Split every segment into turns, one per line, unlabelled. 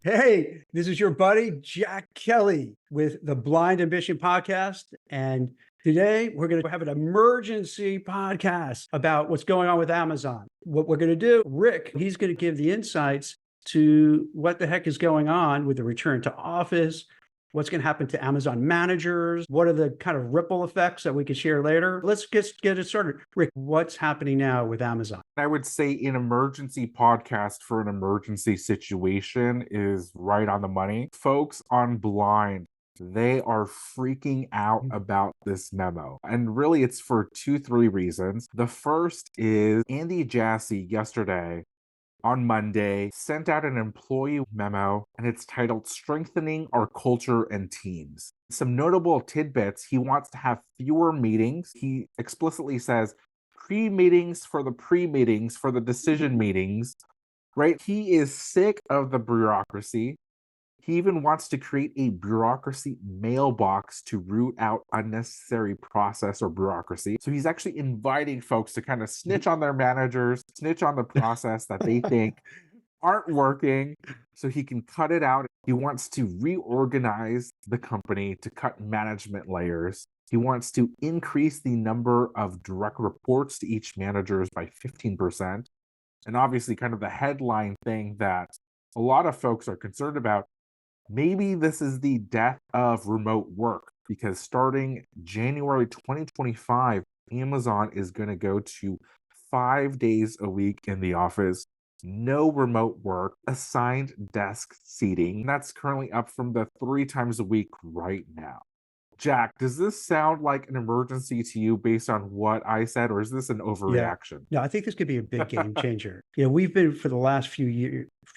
Hey, this is your buddy, Jack Kelly with the Blind Ambition podcast. And today we're going to have an emergency podcast about what's going on with Amazon. What we're going to do, Rick, he's going to give the insights to what the heck is going on with the return to office, what's going to happen to Amazon managers, what are the kind of ripple effects that we could share later. Let's get it started. Rick, what's happening now with Amazon?
I would say an emergency podcast for an emergency situation is right on the money. Folks on Blind, they are freaking out about this memo. And really, it's for three reasons. The first is Andy Jassy yesterday on Monday sent out an employee memo, and it's titled Strengthening Our Culture and Teams. Some notable tidbits: he wants to have fewer meetings. He explicitly says pre-meetings for the decision meetings, right? He is sick of the bureaucracy. He even wants to create a bureaucracy mailbox to root out unnecessary process or bureaucracy. So he's actually inviting folks to kind of snitch on their managers, snitch on the process that they think aren't working, so he can cut it out. He wants to reorganize the company to cut management layers. He wants to increase the number of direct reports to each manager by 15%. And obviously, kind of the headline thing that a lot of folks are concerned about, maybe this is the death of remote work, because starting January 2025, Amazon is going to go to 5 days a week in the office, no remote work, assigned desk seating. That's currently up from the 3 times a week right now. Jack, does this sound like an emergency to you based on what I said, or is this an
Yeah.
overreaction?
No, I think this could be a big game changer. We've been for the last few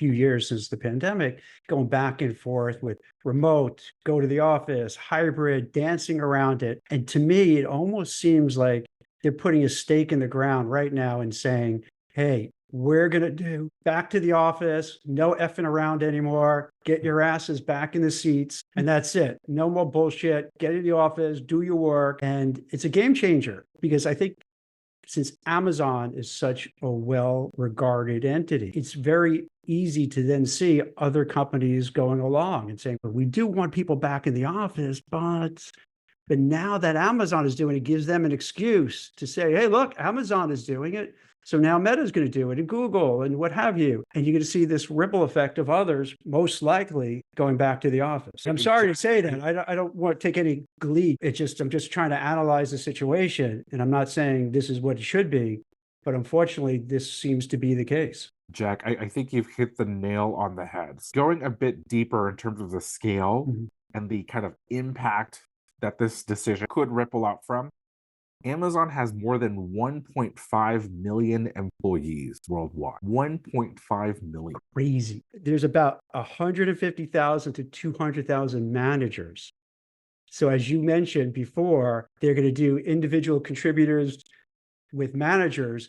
years since the pandemic going back and forth with remote, go to the office, hybrid, dancing around it. And to me, it almost seems like they're putting a stake in the ground right now and saying, hey, we're going to do back to the office, no effing around anymore. Get your asses back in the seats. And that's it. No more bullshit. Get in the office, do your work. And it's a game changer because I think since Amazon is such a well-regarded entity, it's very easy to then see other companies going along and saying, well, we do want people back in the office, but now that Amazon is doing it, gives them an excuse to say, hey, look, Amazon is doing it. So now Meta is going to do it, and Google, and what have you. And you're going to see this ripple effect of others, most likely going back to the office. I'm sorry to say that. I don't want to take any glee. I'm just trying to analyze the situation. And I'm not saying this is what it should be, but unfortunately, this seems to be the case.
Jack, I think you've hit the nail on the head. Going a bit deeper in terms of the scale and the kind of impact that this decision could ripple out from, Amazon has more than 1.5 million employees worldwide. 1.5 million.
Crazy. There's about 150,000 to 200,000 managers. So as you mentioned before, they're going to do individual contributors with managers.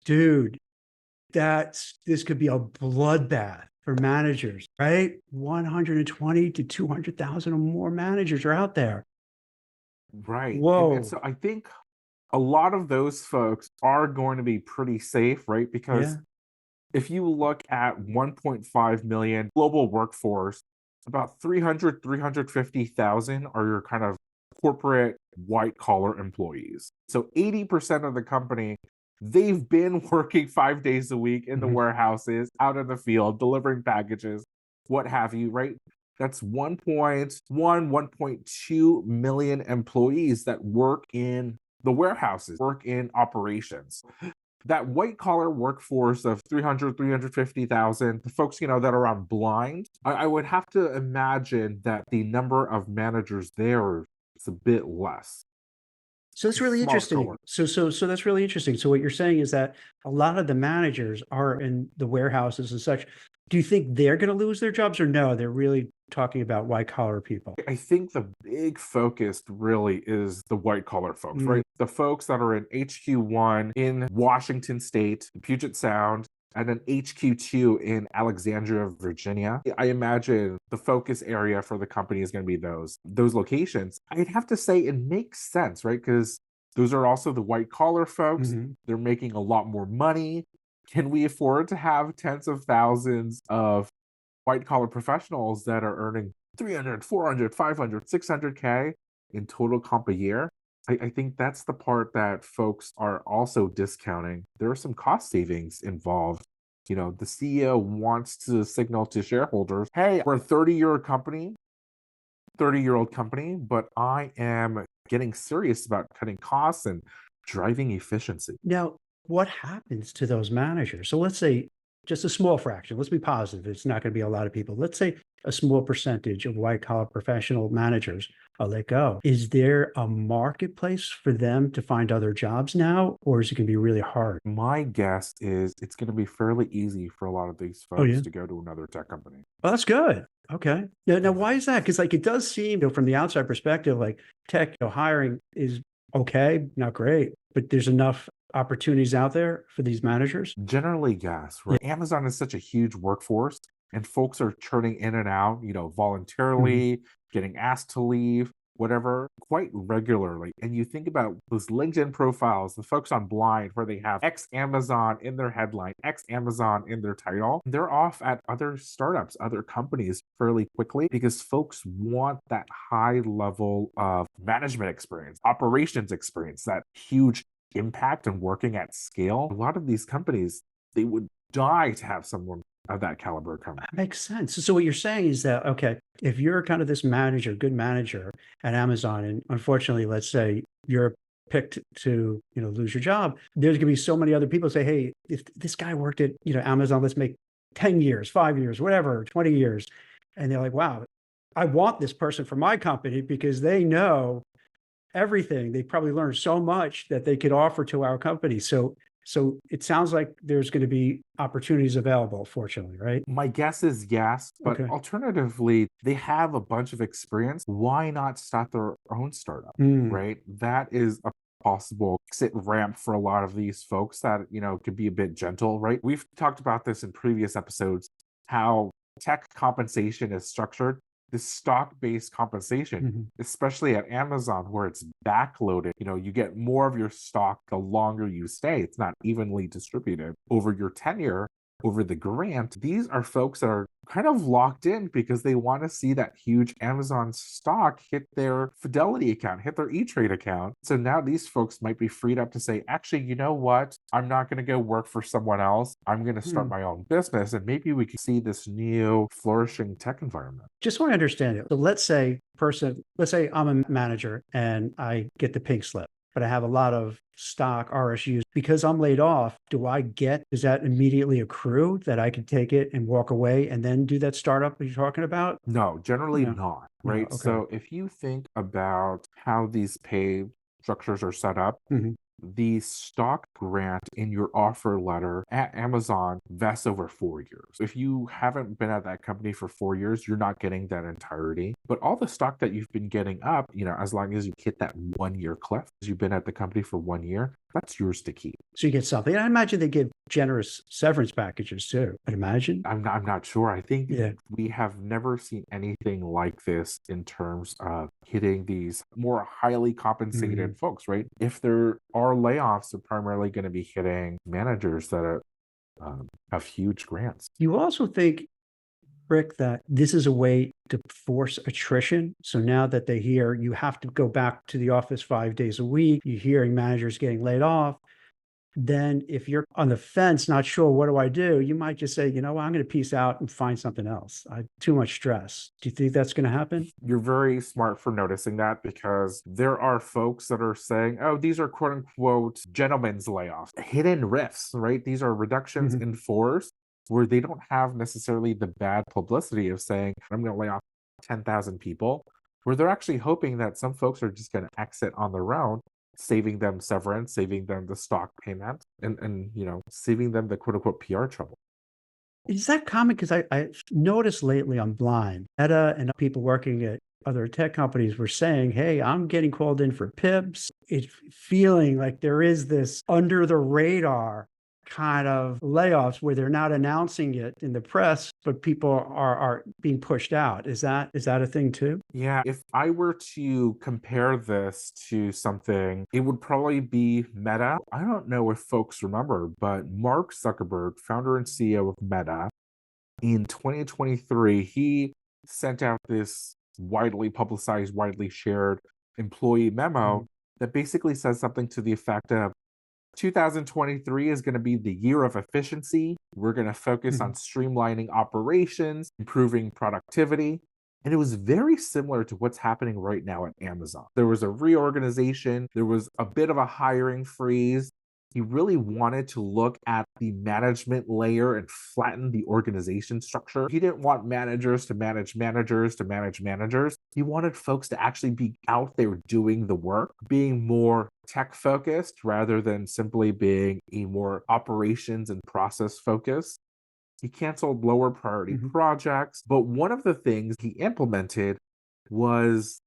Dude, this could be a bloodbath for managers, right? 120 to 200,000 or more managers are out there.
Right.
Whoa.
And so I think a lot of those folks are going to be pretty safe, right? Because if you look at 1.5 million global workforce, about 350,000 are your kind of corporate white collar employees. So 80% of the company, they've been working 5 days a week in the warehouses, out in the field, delivering packages, what have you, right? That's 1.1, 1.2 million employees that work in the warehouses, work in operations. That white collar workforce of 350,000, the folks, that are on Blind, I would have to imagine that the number of managers there is a bit less.
So that's really interesting. So that's really interesting. So what you're saying is that a lot of the managers are in the warehouses and such. Do you think they're going to lose their jobs, or no? They're really talking about white collar people.
I think the big focus really is the white collar folks, right? The folks that are in HQ1 in Washington State, Puget Sound, and then HQ2 in Alexandria, Virginia. I imagine the focus area for the company is going to be those locations. I'd have to say it makes sense, right? Because those are also the white collar folks. They're making a lot more money. Can we afford to have tens of thousands of white collar professionals that are earning 300, 400, 500, 600K in total comp a year. I think that's the part that folks are also discounting. There are some cost savings involved. The CEO wants to signal to shareholders, hey, we're a 30-year-old company, but I am getting serious about cutting costs and driving efficiency.
Now, what happens to those managers? So let's say just a small fraction, let's be positive, it's not going to be a lot of people. Let's say a small percentage of white collar professional managers are let go. Is there a marketplace for them to find other jobs now, or is it going to be really hard?
My guess is it's going to be fairly easy for a lot of these
Oh,
folks
yeah.
to go to another tech company.
Well, that's good. Okay. Now, why is that? Because like it does seem, from the outside perspective, like tech, hiring is okay, not great, but there's enough opportunities out there for these managers.
Generally, yes,
Yeah.
right? Amazon is such a huge workforce, and folks are churning in and out,
Mhm.
voluntarily, getting asked to leave, whatever, quite regularly. And you think about those LinkedIn profiles, the folks on Blind, where they have ex Amazon in their headline, ex Amazon in their title. They're off at other startups, other companies fairly quickly because folks want that high level of management experience, operations experience, that huge impact and working at scale. A lot of these companies, they would die to have someone of that caliber come.
That makes sense. So what you're saying is that, okay, if you're kind of this manager, good manager at Amazon, and unfortunately, let's say you're picked to, lose your job, there's going to be so many other people say, hey, if this guy worked at, Amazon, let's make 10 years, 5 years, whatever, 20 years. And they're like, wow, I want this person for my company because they know everything. They probably learned so much that they could offer to our company. So it sounds like there's going to be opportunities available, fortunately, right?
My guess is yes, but
Okay.
alternatively, they have a bunch of experience. Why not start their own startup,
Mm,
right? That is a possible exit ramp for a lot of these folks that, could be a bit gentle, right? We've talked about this in previous episodes, how tech compensation is structured. This stock-based compensation,
mhm.
especially at Amazon, where it's backloaded, you get more of your stock the longer you stay. It's not evenly distributed over your tenure, over the grant. These are folks that are kind of locked in because they want to see that huge Amazon stock hit their Fidelity account, hit their E-Trade account. So now these folks might be freed up to say, actually, you know what? I'm not going to go work for someone else. I'm going to start
Hmm.
my own business. And maybe we can see this new flourishing tech environment.
Just so I understand it. So let's say I'm a manager and I get the pink slip, but I have a lot of stock RSUs. Because I'm laid off, does that immediately accrue that I can take it and walk away and then do that startup that you're talking about?
No, generally
No,
not,
no.
right?
Okay.
So if you think about how these pay structures are set up,
Mhm.
the stock grant in your offer letter at Amazon vests over 4 years. If you haven't been at that company for 4 years, you're not getting that entirety. But all the stock that you've been getting up, as long as you hit that 1 year cliff, as you've been at the company for 1 year, that's yours to keep.
So you get something. And I imagine they give generous severance packages too. I'd imagine.
I'm not sure. I think
Yeah.
we have never seen anything like this in terms of hitting these more highly
Mhm.
compensated folks, right? If there are layoffs, they're primarily going to be hitting managers that have huge grants.
You also think, Rick, that this is a way to force attrition. So now that they hear you have to go back to the office 5 days a week, you're hearing managers getting laid off. Then if you're on the fence, not sure what do I do, you might just say, what, I'm going to peace out and find something else. Too much stress. Do you think that's going to happen?
You're very smart for noticing that because there are folks that are saying, oh, these are quote unquote gentlemen's layoffs, hidden rifts, right? These are reductions
Mhm.
in force where they don't have necessarily the bad publicity of saying, I'm going to lay off 10,000 people, where they're actually hoping that some folks are just going to exit on their own, saving them severance, saving them the stock payment, and saving them the quote unquote PR trouble.
Is that common? Because I've noticed lately on Blind, Meta and people working at other tech companies were saying, hey, I'm getting called in for PIPs. It's feeling like there is this under the radar kind of layoffs where they're not announcing it in the press, but people are being pushed out. Is that a thing too?
Yeah, if I were to compare this to something, it would probably be Meta. I don't know if folks remember, but Mark Zuckerberg, founder and CEO of Meta, In 2023, he sent out this widely publicized, widely shared employee memo
Mhm.
that basically says something to the effect of 2023 is going to be the year of efficiency. We're going to focus on
Mhm.
streamlining operations, improving productivity. And it was very similar to what's happening right now at Amazon. There was a reorganization, there was a bit of a hiring freeze. He really wanted to look at the management layer and flatten the organization structure. He didn't want managers to manage managers to manage managers. He wanted folks to actually be out there doing the work, being more tech focused rather than simply being a more operations and process focused. He canceled lower priority
Mhm.
projects, but one of the things he implemented was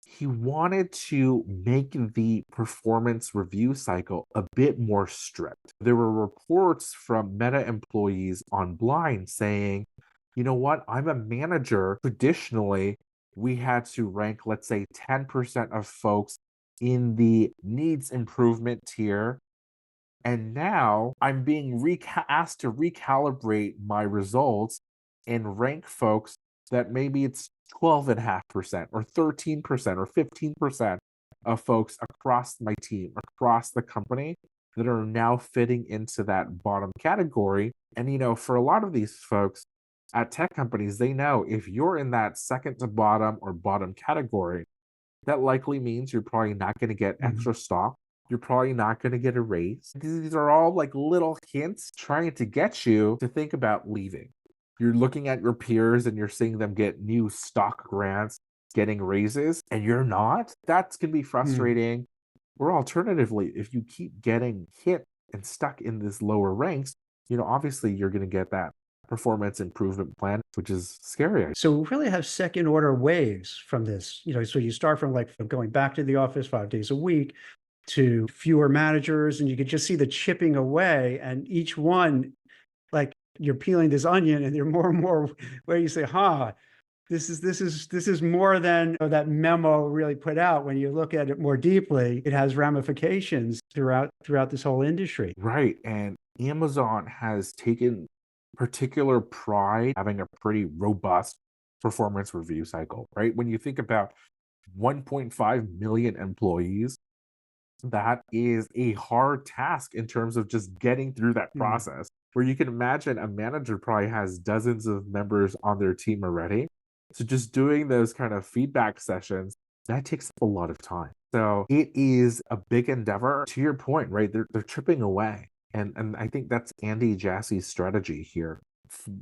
he wanted to make the performance review cycle a bit more strict. There were reports from Meta employees on Blind saying, you know what, I'm a manager. Traditionally, we had to rank, let's say, 10% of folks in the needs improvement tier. And now I'm being asked to recalibrate my results and rank folks that maybe it's 12.5% or 13% or 15% of folks across my team, across the company that are now fitting into that bottom category. And, for a lot of these folks at tech companies, they know if you're in that second to bottom or bottom category, that likely means you're probably not going to get
Mhm.
extra stock. You're probably not going to get a raise. These are all like little hints trying to get you to think about leaving. You're looking at your peers and you're seeing them get new stock grants, getting raises, and you're not. That's going to be
Mhm.
frustrating. Or alternatively, if you keep getting hit and stuck in this lower ranks, obviously you're going to get that performance improvement plan, which is scary.
So we really have second order waves from this. So you start from from going back to the office 5 days a week to fewer managers, and you could just see the chipping away, and each one, like you're peeling this onion, and there are more and more where you say, "Huh, this is more than that memo really put out." When you look at it more deeply, it has ramifications throughout this whole industry.
Right. And Amazon has taken particular pride having a pretty robust performance review cycle, right? When you think about 1.5 million employees, that is a hard task in terms of just getting through that
Mm,
process. Where you can imagine a manager probably has dozens of members on their team already. So just doing those kind of feedback sessions, that takes up a lot of time. So it is a big endeavor. To your point, right? They're chipping away. And I think that's Andy Jassy's strategy here.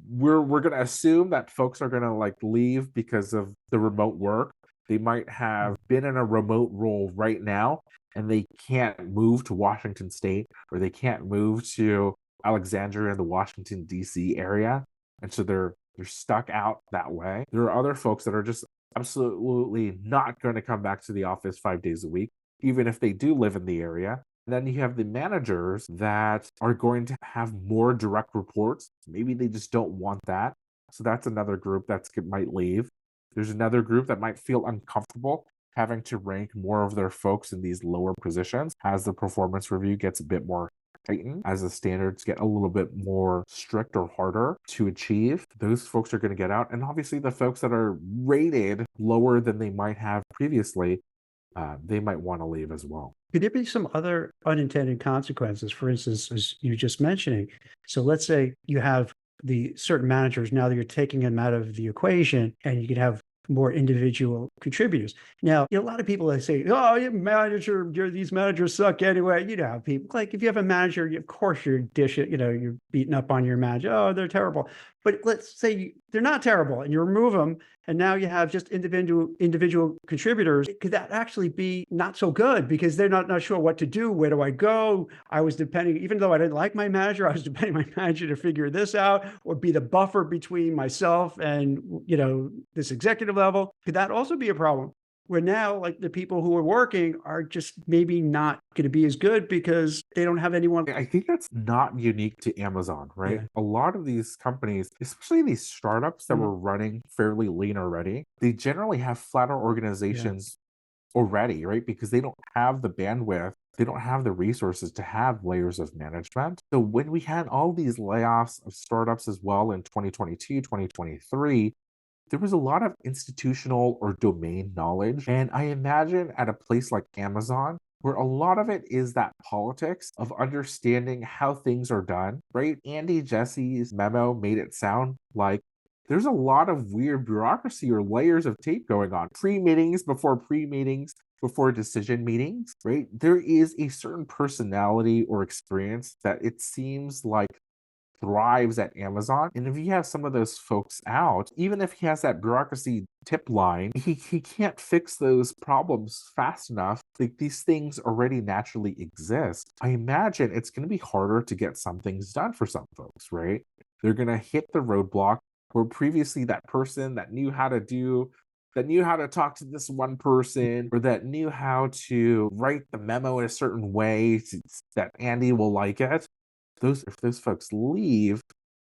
We're gonna assume that folks are gonna like leave because of the remote work. They might
mm,
have been in a remote role right now and they can't move to Washington State or they can't move to Alexandria in the Washington D.C. area, and so they're stuck out that way. There are other folks that are just absolutely not going to come back to the office 5 days a week, even if they do live in the area. And then you have the managers that are going to have more direct reports. Maybe they just don't want that. So that's another group that might leave. There's another group that might feel uncomfortable having to rank more of their folks in these lower positions as the performance review gets a bit more tightened, as the standards get a little bit more strict or harder to achieve. Those folks are going to get out. And obviously, the folks that are rated lower than they might have previously, they might want to leave as well.
Could there be some other unintended consequences? For instance, as you just mentioning, so let's say you have the certain managers now that you're taking them out of the equation, and you could have more individual contributors. Now, a lot of people they say, "Oh, these managers suck anyway." You know how people like if you have a manager, of course you're you're beating up on your manager. Oh, they're terrible. But let's say they're not terrible, and you remove them, and now you have just individual contributors. Could that actually be not so good because they're not sure what to do? Where do I go? I was depending, even though I didn't like my manager, I was depending on my manager to figure this out or be the buffer between myself and this executive level. Could that also be a problem? Where now, like the people who are working are just maybe not going to be as good because they don't have anyone.
I think that's not unique to Amazon, right?
Yeah.
A lot of these companies, especially these startups that
Mm,
were running fairly lean already, they generally have flatter
yeah.
organizations already, right? Because they don't have the bandwidth They don't have the resources to have layers of management. So when we had all these layoffs of startups as well in 2022, 2023, there was a lot of institutional or domain knowledge. And I imagine at a place like Amazon, where a lot of it is that politics of understanding how things are done, right? Andy Jesse's memo made it sound like there's a lot of weird bureaucracy or layers of tape going on. Pre-meetings, before decision meetings, right? There is a certain personality or experience that it seems like thrives at Amazon. And if you have some of those folks out, even if he has that bureaucracy tip line, he can't fix those problems fast enough. Like these things already naturally exist. I imagine it's going to be harder to get some things done for some folks, right? They're going to hit the roadblock where previously that person that knew how to talk to this one person, or that knew how to write the memo in a certain way that Andy will like it. If those folks leave,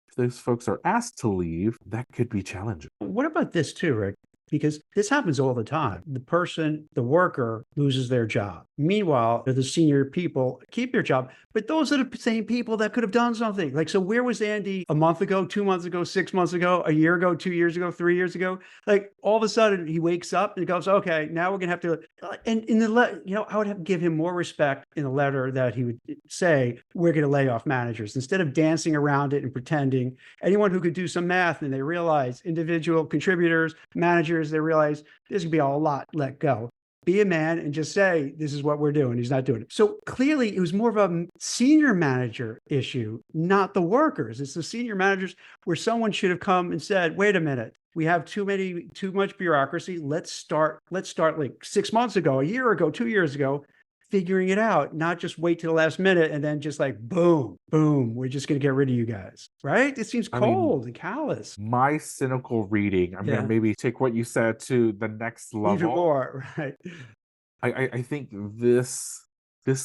if those folks are asked to leave, that could be challenging.
What about this too, Rick? Because this happens all the time. The worker loses their job. Meanwhile, the senior people keep their job, but those are the same people that could have done something. Like, so where was Andy a month ago, 2 months ago, 6 months ago, a year ago, 2 years ago, 3 years ago? Like all of a sudden he wakes up and goes, okay, now we're going to have to, and in I would have to give him more respect in the letter that he would say, we're going to lay off managers instead of dancing around it and pretending. Anyone who could do some math and they realize individual contributors, managers, they realize there's going to be a lot let go. Be a man and just say, this is what we're doing. He's not doing it. So clearly it was more of a senior manager issue, not the workers. It's the senior managers where someone should have come and said, wait a minute, we have too much bureaucracy. Let's start like 6 months ago, a year ago, 2 years ago, figuring it out, not just wait till the last minute and then just like, boom, boom, we're just going to get rid of you guys, right? It seems cold and callous.
My cynical reading, I'm going to maybe take what you said to the next level.
Even more, right?
I think this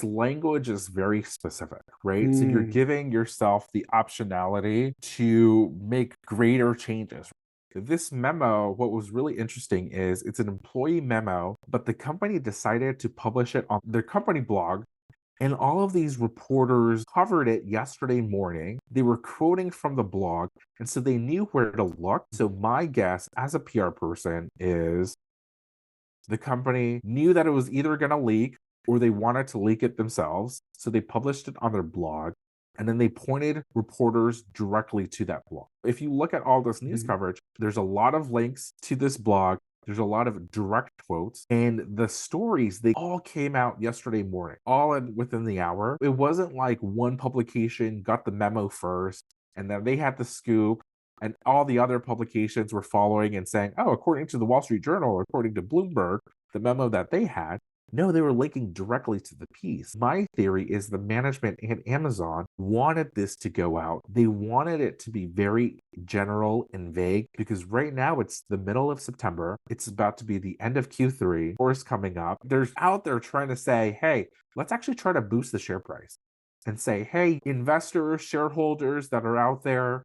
language is very specific, right? So you're giving yourself the optionality to make greater changes. This memo, what was really interesting is it's an employee memo, but the company decided to publish it on their company blog. And all of these reporters covered it yesterday morning. They were quoting from the blog, and so they knew where to look. So my guess as a PR person is the company knew that it was either going to leak or they wanted to leak it themselves. So they published it on their blog. And then they pointed reporters directly to that blog. If you look at all this news coverage, there's a lot of links to this blog. There's a lot of direct quotes. And the stories, they all came out yesterday morning, within the hour. It wasn't like one publication got the memo first, and then they had the scoop, and all the other publications were following and saying, oh, according to the Wall Street Journal, or according to Bloomberg, the memo that they had. No, they were linking directly to the piece. My theory is the management and Amazon wanted this to go out. They wanted it to be very general and vague because right now it's the middle of September. It's about to be the end of Q3, or is coming up. They're out there trying to say, hey, let's actually try to boost the share price and say, hey, investors, shareholders that are out there,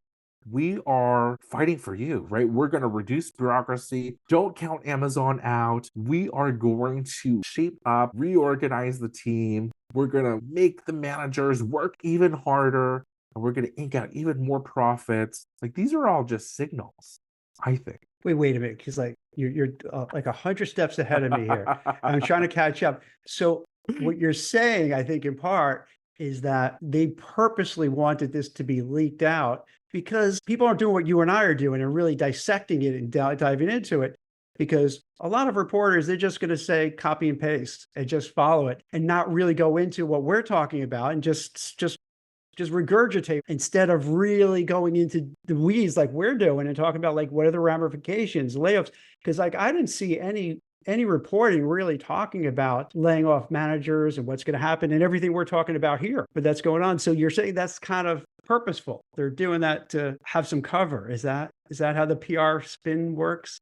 we are fighting for you, right? We're going to reduce bureaucracy. Don't count Amazon out. We are going to shape up, reorganize the team. We're going to make the managers work even harder, and we're going to ink out even more profits. Like these are all just signals, I think.
Wait a minute, because like you're like 100 steps ahead of me here. I'm trying to catch up. So what you're saying, I think in part, is that they purposely wanted this to be leaked out because people aren't doing what you and I are doing and really dissecting it and diving into it. Because a lot of reporters, they're just going to say copy and paste and just follow it and not really go into what we're talking about and just regurgitate instead of really going into the weeds like we're doing and talking about like what are the ramifications, layoffs. Because like I didn't see any reporting really talking about laying off managers and what's going to happen and everything we're talking about here, but that's going on. So you're saying that's kind of purposeful. They're doing that to have some cover. Is that how the PR spin works?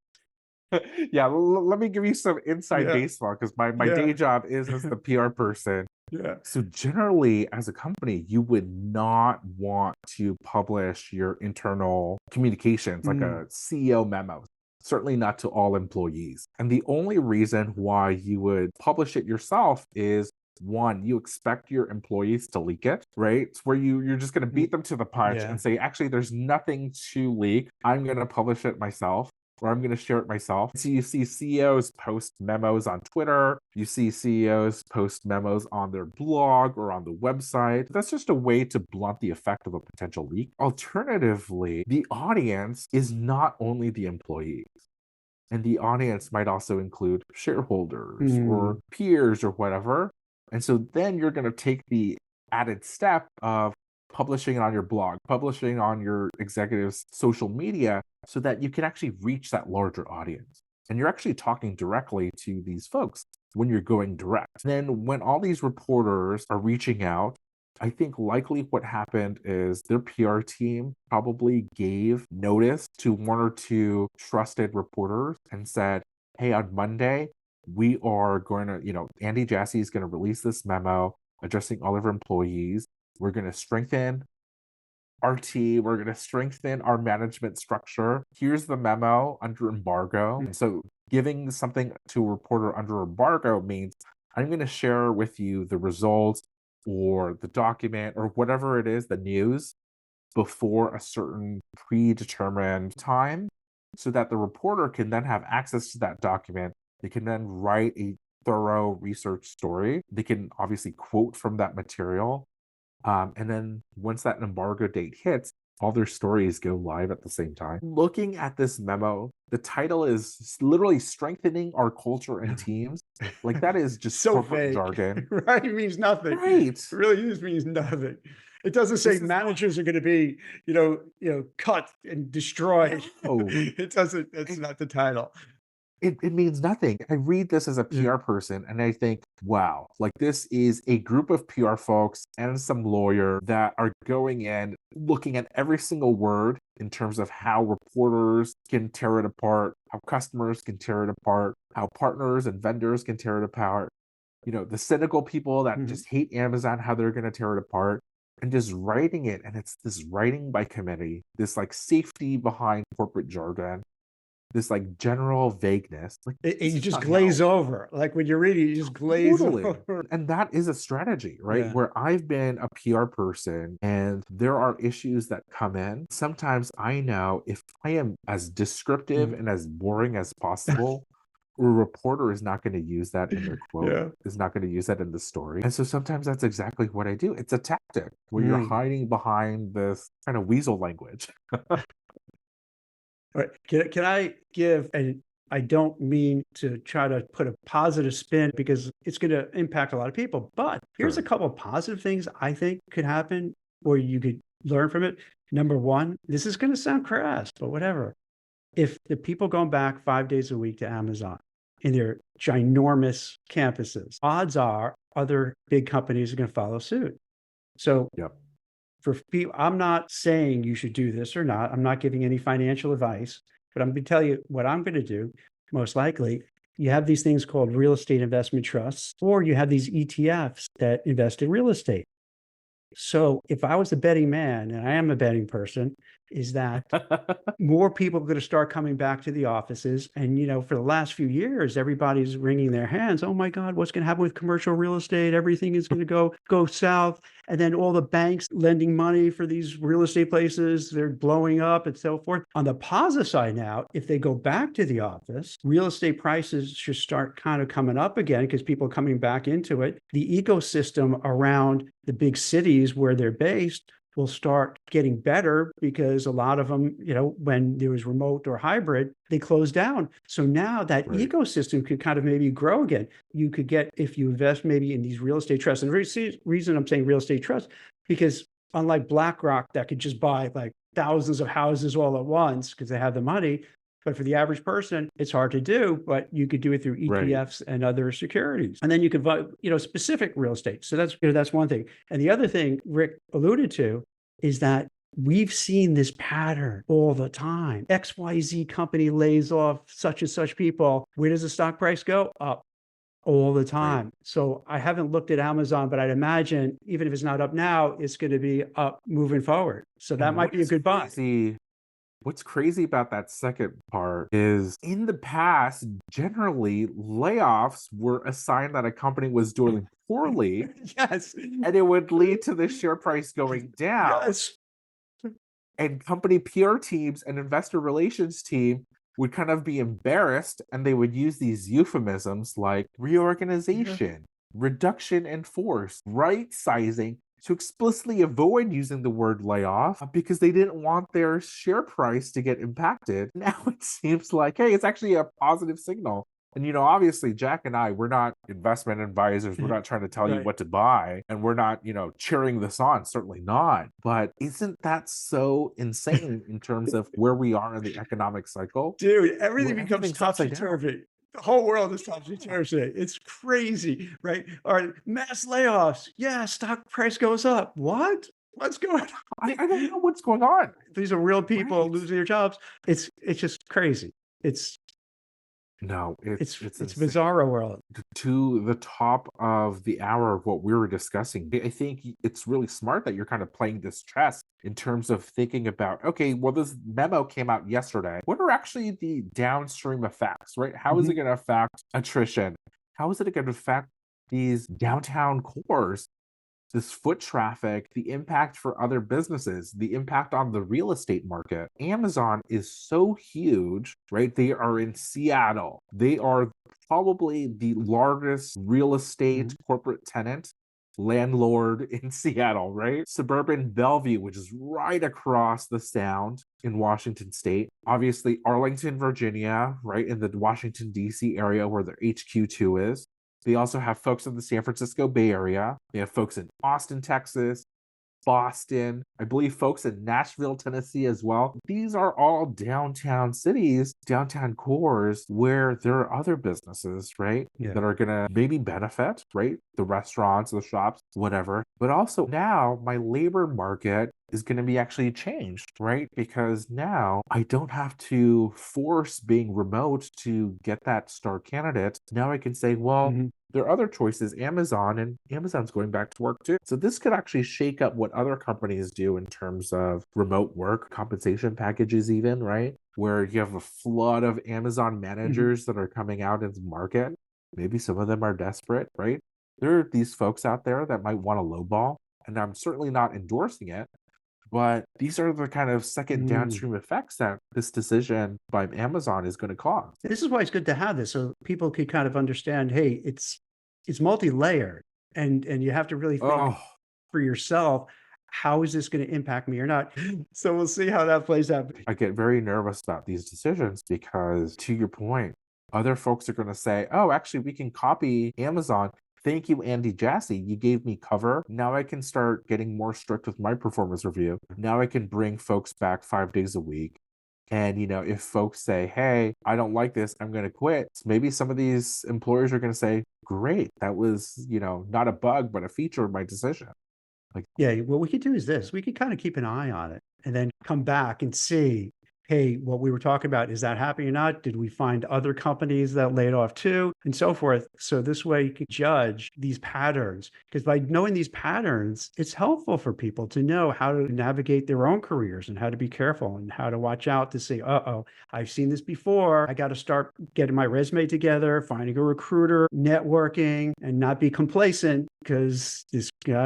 Yeah, let me give you some inside baseball because my day job is as the PR person.
Yeah.
So generally, as a company, you would not want to publish your internal communications like a CEO memo. Certainly not to all employees. And the only reason why you would publish it yourself is One, you expect your employees to leak it, right? It's where you're just going to beat them to the punch
Yeah.
and say, actually, there's nothing to leak. I'm going to publish it myself, or I'm going to share it myself. So you see CEOs post memos on Twitter. You see CEOs post memos on their blog or on the website. That's just a way to blunt the effect of a potential leak. Alternatively, the audience is not only the employees. And the audience might also include shareholders or
Mm.
peers or whatever. And so then you're going to take the added step of publishing it on your blog, publishing on your executive's social media so that you can actually reach that larger audience. And you're actually talking directly to these folks when you're going direct. Then when all these reporters are reaching out, I think likely what happened is their PR team probably gave notice to one or two trusted reporters and said, hey, on Monday, we are going to, Andy Jassy is going to release this memo addressing all of our employees. We're going to strengthen our team. We're going to strengthen our management structure. Here's the memo under embargo. And so giving something to a reporter under embargo means I'm going to share with you the results or the document or whatever it is, the news, before a certain predetermined time so that the reporter can then have access to that document. They can then write a thorough research story. They can obviously quote from that material. And then once that embargo date hits, all their stories go live at the same time. Looking at this memo, the title is literally strengthening our culture and teams. Like that is just
So
corporate
vague,
jargon.
right? It means nothing.
Right.
It really just means nothing. It doesn't say
This is not,
managers are going to be, cut and destroyed.
no.
It doesn't. That's
It,
not the title.
it means nothing. I read this as a
Yeah.
PR person and I think, wow, like this is a group of PR folks and some lawyer that are going in, looking at every single word in terms of how reporters can tear it apart, how customers can tear it apart, how partners and vendors can tear it apart. The cynical people that
Mhm.
just hate Amazon, how they're going to tear it apart. And just writing it, and it's this writing by committee, this like safety behind corporate jargon, this like general vagueness. Like this
You
is
just
not how.
glaze over. Like when you're reading, you just glaze
Totally.
over.
And that is a strategy, right?
Yeah.
Where I've been a PR person and there are issues that come in. Sometimes I know if I am as descriptive
Mm.
and as boring as possible, a reporter is not going to use that in their quote,
Yeah.
is not going to use that in the story. And so sometimes that's exactly what I do. It's a tactic where you're
Mm.
hiding behind this kind of weasel language.
All right. Can I give, and I don't mean to try to put a positive spin because it's going to impact a lot of people, but here's a
Sure.
couple of positive things I think could happen or you could learn from it. Number one, this is going to sound crass, but whatever. If the people going back 5 days a week to Amazon in their ginormous campuses, odds are other big companies are going to follow suit. So
Yep.
for people, I'm not saying you should do this or not. I'm not giving any financial advice, but I'm going to tell you what I'm going to do. Most likely, you have these things called real estate investment trusts, or you have these ETFs that invest in real estate. So if I was a betting man, and I am a betting person, is that more people are going to start coming back to the offices. And, for the last few years, everybody's wringing their hands. Oh my God, what's going to happen with commercial real estate? Everything is going to go south. And then all the banks lending money for these real estate places, they're blowing up and so forth. On the positive side now, if they go back to the office, real estate prices should start kind of coming up again because people are coming back into it. The ecosystem around the big cities where they're based will start getting better because a lot of them, when there was remote or hybrid, they closed down. So now that
Right.
ecosystem could kind of maybe grow again. You could get, if you invest maybe in these real estate trusts, and the reason I'm saying real estate trusts, because unlike BlackRock that could just buy like thousands of houses all at once because they have the money, but for the average person, it's hard to do, but you could do it through
Right.
ETFs and other securities. And then you could buy, specific real estate. So that's one thing. And the other thing Rick alluded to is that we've seen this pattern all the time. XYZ company lays off such and such people. Where does the stock price go? Up all the
Right.
time. So I haven't looked at Amazon, but I'd imagine even if it's not up now, it's going to be up moving forward. So that
And
might
what
be a
is
good buy.
crazy What's crazy about that second part is in the past, generally, layoffs were a sign that a company was doing poorly,
Yes.
and it would lead to the share price going down.
Yes.
And company PR teams and investor relations team would kind of be embarrassed, and they would use these euphemisms like
Yeah.
reorganization, reduction in force, right sizing to explicitly avoid using the word layoff because they didn't want their share price to get impacted. Now it seems like, hey, it's actually a positive signal. And obviously, Jack and I, we're not investment advisors. We're not trying to tell you
Right.
what to buy, and we're not, cheering this on. Certainly not. But isn't that so insane in terms of where we are in the economic cycle,
Dude, everything
where
becomes
everything's upside down?
topsy-turvy. The whole world is topsy-turvy. It's crazy, right? All right, mass layoffs. Yeah, stock price goes up. What? What's going on?
I don't know what's going on.
These are real people
Right.
losing their jobs. It's just crazy. It's
No,
it's
it's
it's
insane.
Bizarro World.
To the top of the hour of what we were discussing, I think it's really smart that you're kind of playing this chess in terms of thinking about, okay, well, this memo came out yesterday. What are actually the downstream effects, right? How is it
Mhm.
going to affect attrition? How is it going to affect these downtown cores, this foot traffic, the impact for other businesses, the impact on the real estate market? Amazon is so huge, right? They are in Seattle. They are probably the largest real estate
Mhm.
corporate tenant landlord in Seattle, right? Suburban Bellevue, which is right across the sound in Washington state. Obviously, Arlington, Virginia, right in the Washington, D.C. area where their HQ2 is. They also have folks in the San Francisco Bay Area. They have folks in Austin, Texas, Boston, I believe folks in Nashville, Tennessee as well. These are all downtown cities, downtown cores where there are other businesses, right?
Yeah.
That are going to maybe benefit, right? The restaurants, the shops, whatever. But also now my labor market is going to be actually changed, right? Because now I don't have to force being remote to get that star candidate. Now I can say, well,
Mhm.
there are other choices, Amazon, and Amazon's going back to work too. So this could actually shake up what other companies do in terms of remote work, compensation packages, even, right? Where you have a flood of Amazon
Mhm.
managers that are coming out into the market. Maybe some of them are desperate, right? There are these folks out there that might want a lowball, and I'm certainly not endorsing it. But these are the kind of second
Mm.
downstream effects that this decision by Amazon is going to cause.
This is why it's good to have this so people can kind of understand, hey, it's multi-layered and you have to really think
Oh,
for yourself, how is this going to impact me or not? So we'll see how that plays out.
I get very nervous about these decisions because, to your point, other folks are going to say, oh, actually, we can copy Amazon. Thank you, Andy Jassy. You gave me cover. Now I can start getting more strict with my performance review. Now I can bring folks back 5 days a week. And, if folks say, hey, I don't like this, I'm going to quit, maybe some of these employers are going to say, great, that was, not a bug, but a feature of my decision. Like,
Yeah, what we could do is this, we could kind of keep an eye on it and then come back and see, hey, what we were talking about, is that happening or not? Did we find other companies that laid off too, and so forth? So this way you can judge these patterns, because by knowing these patterns, it's helpful for people to know how to navigate their own careers and how to be careful and how to watch out to say, uh-oh, I've seen this before. I got to start getting my resume together, finding a recruiter, networking, and not be complacent because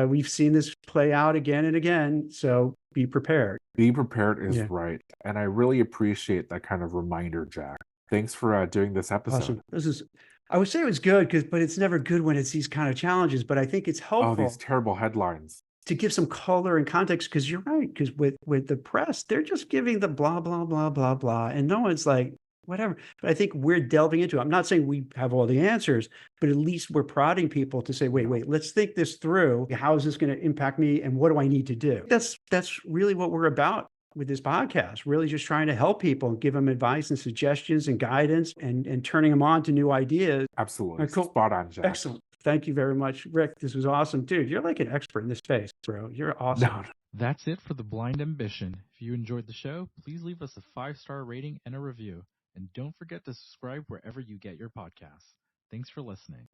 we've seen this play out again and again. So be prepared.
be prepared is
Yeah.
right. And I really appreciate that kind of reminder, Jack. Thanks for doing this episode.
Awesome. I would say it was good but it's never good when it's these kind of challenges. But I think it's
Oh, these
helpful
terrible headlines.
to give some color and context, because you're right. Because with the press, they're just giving the blah, blah, blah, blah, blah. And no one's like, whatever. But I think we're delving into it. I'm not saying we have all the answers, but at least we're prodding people to say,
No,
wait, let's think this through. How is this going to impact me? And what do I need to do? That's really what we're about with this podcast, really just trying to help people and give them advice and suggestions and guidance and turning them on to new ideas. All
absolutely.
right, cool.
Spot on, Jack.
Excellent. Thank you very much, Rick. This was awesome. Dude, you're like an expert in this space, bro. You're awesome.
No,
That's it for The Blind Ambition. If you enjoyed the show, please leave us a 5-star rating and a review. And don't forget to subscribe wherever you get your podcasts. Thanks for listening.